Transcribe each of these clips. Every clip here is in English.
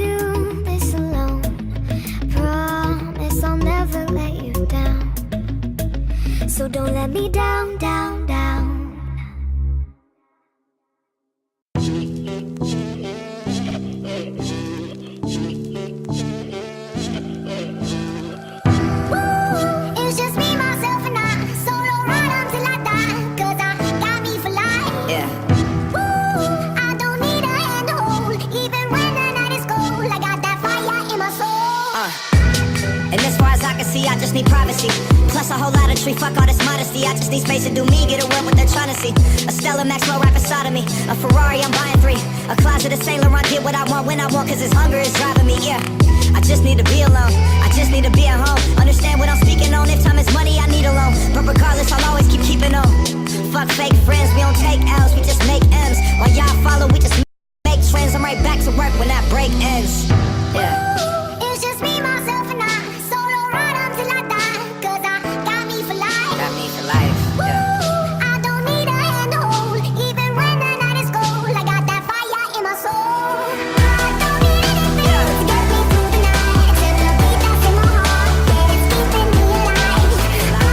do this alone. Promise I'll never let you down. So don't let me down, down, down. It's just me, myself, and I. Solo ride until I die. 'Cause I got me for life. Yeah. I don't need a hand to hold. Even when the night is cold, I got that fire in my soul. And as far as I can see, I just need privacy. Plus a whole lot of tree, fuck all this modesty. I just need space to do me, get away what they're trying to see. A Stella Maxwell right beside of me. A Ferrari, I'm buying 3. A closet of Saint Laurent, get what I want when I want. 'Cause this hunger is driving me, yeah. I just need to be alone, I just need to be at home. Understand what I'm speaking on, if time is money, I need a loan. But regardless, I'll always keep keeping on. Fuck fake friends, we don't take L's, we just make M's. While y'all follow, we just make trends. I'm right back to work when that break ends. Yeah. It's just me, myself, and I. Solo ride until I die. 'Cause I got me for life. Got me for life, yeah. I don't need a hand to hold. Even when the night is cold, I got that fire in my soul. I don't need anything to get me through the night. Except the beat that's in my heart, yeah, it's keeping me alive.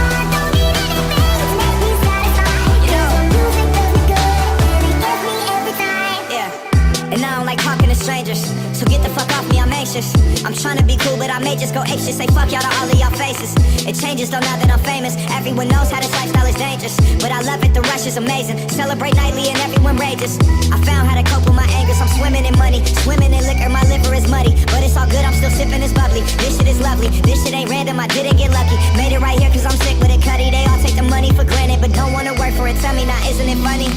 I don't need anything to make me satisfied. 'Cause the music does me good, and it gets me every time. Yeah, and I don't like talking to strangers, so get the fuck off me, I'm anxious. I'm trying to be cool, but I may just go apeshit. Say fuck y'all to all of y'all faces. It changes though now that I'm famous. Everyone knows how this lifestyle is dangerous, but I love it, the rush is amazing. Celebrate nightly and everyone rages. I found how to cope with my angers. I'm swimming in money, swimming in liquor. My liver is muddy, but it's all good, I'm still sipping this bubbly. This shit is lovely, this shit ain't random, I didn't get lucky. Made it right here 'cause I'm sick with it, Cuddy. They all take the money for granted, but don't wanna work for it. Tell me now, isn't it funny?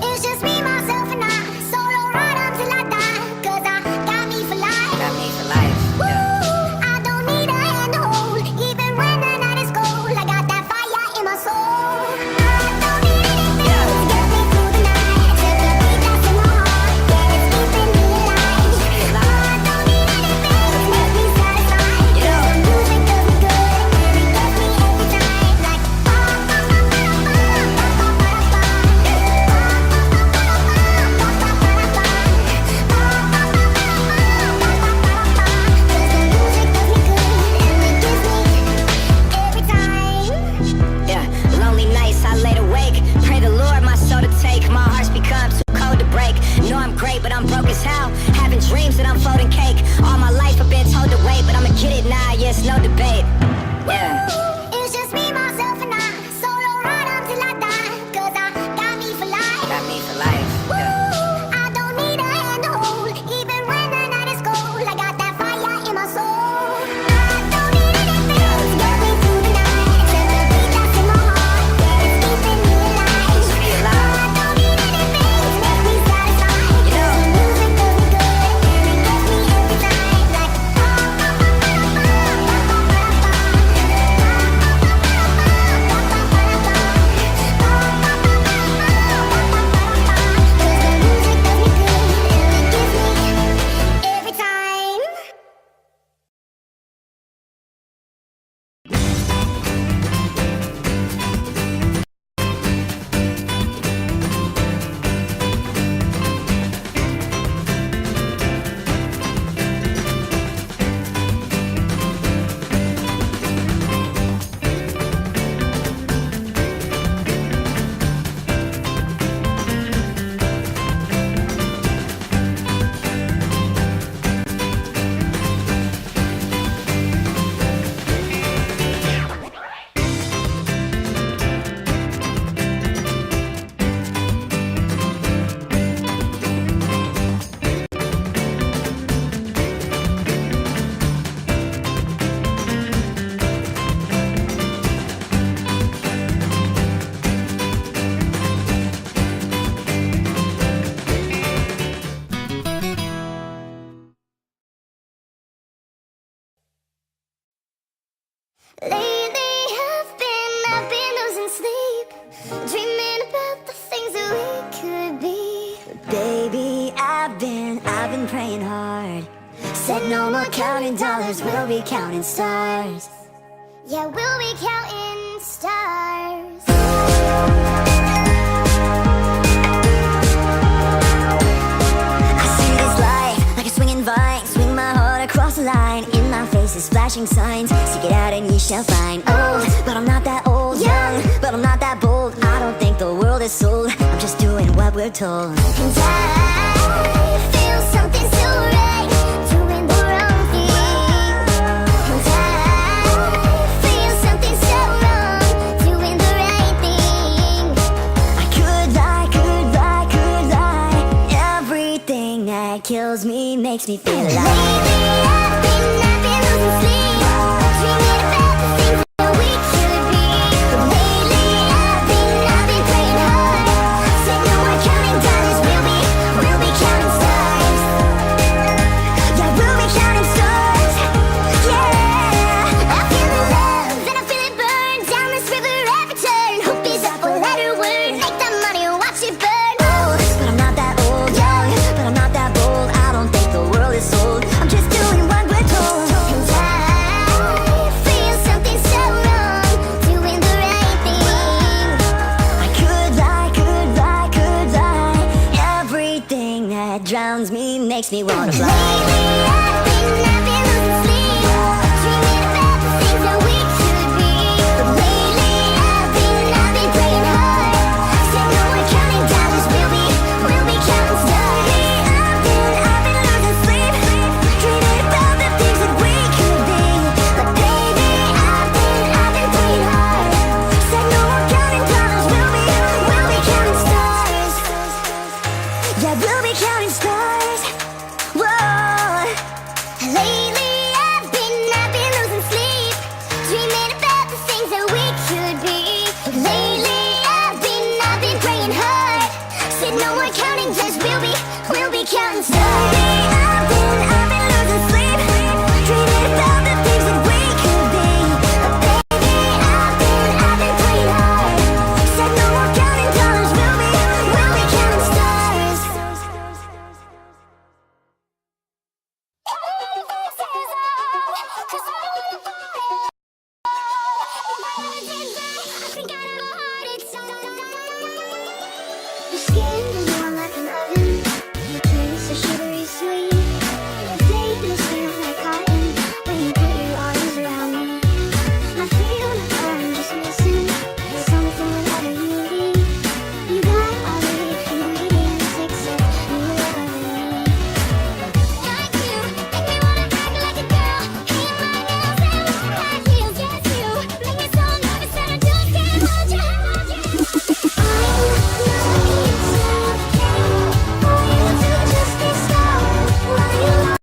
It's just me, myself, and I. Solo ride until I die. 'Cause I got me for life. Got me for life, yeah. I don't need a hand to hold. Even when the night is cold, I got that fire in my soul. I don't need anything to get me through the night. Except the beat that's in my heart, yeah, it's keeping me alive. I don't need anything to make me satisfied. 'Cause the music does me good, and it gets me every time. Like Yeah, lonely nights I laid awake. Pray the Lord my soul to take. My heart's become too cold to break. Know I'm great, but I'm broke as hell. Having dreams that I'm folding cake. All my life I've been told to wait, but I'ma get it now, yes, no debate. Yeah. It's just me, myself, and I. Solo ride until I die. 'Cause I got me for life. Got me for life, yeah. I don't need a hand to hold. Even when the night is cold, I got that fire in my soul. I don't need anything to get me through the night. Except the beat that's in my heart, yeah, it's keeping me alive. I don't need anything to make me satisfied. 'Cause the music does me good, and it gets me every time. Like lately I've been losing sleep, dreaming about the things that we could be. Baby, I've been praying hard. Said no more counting dollars, we'll be counting stars. Yeah, we'll be counting stars. I see this life like a swinging faces, flashing signs. Seek it out and ye shall find. Old, but I'm not that old. Young, but I'm not that bold. I don't think the world is sold. I'm just doing what we're told. And I feel something so right, doing the wrong thing. And I feel something so wrong, doing the right thing. I could lie, could lie, could lie. Everything that kills me makes me feel alive. Lately I've been losing sleep, dreaming about the things that we could be. But lately I've been praying hard. Said no more counting dollars, we'll be counting stars. Yeah, we'll be counting stars. Yeah. I feel the love and I feel it burn down this river every turn. Hope is a four-letter word. Make that money and watch it burn. Old, but I'm not that old. Young, but I'm not that bold. I don't think the world is sold. I'm just doing what we're told. And I feel something so wrong, doing the right thing. I could lie, could lie, could lie. Everything that drowns me makes me wanna fly. Lately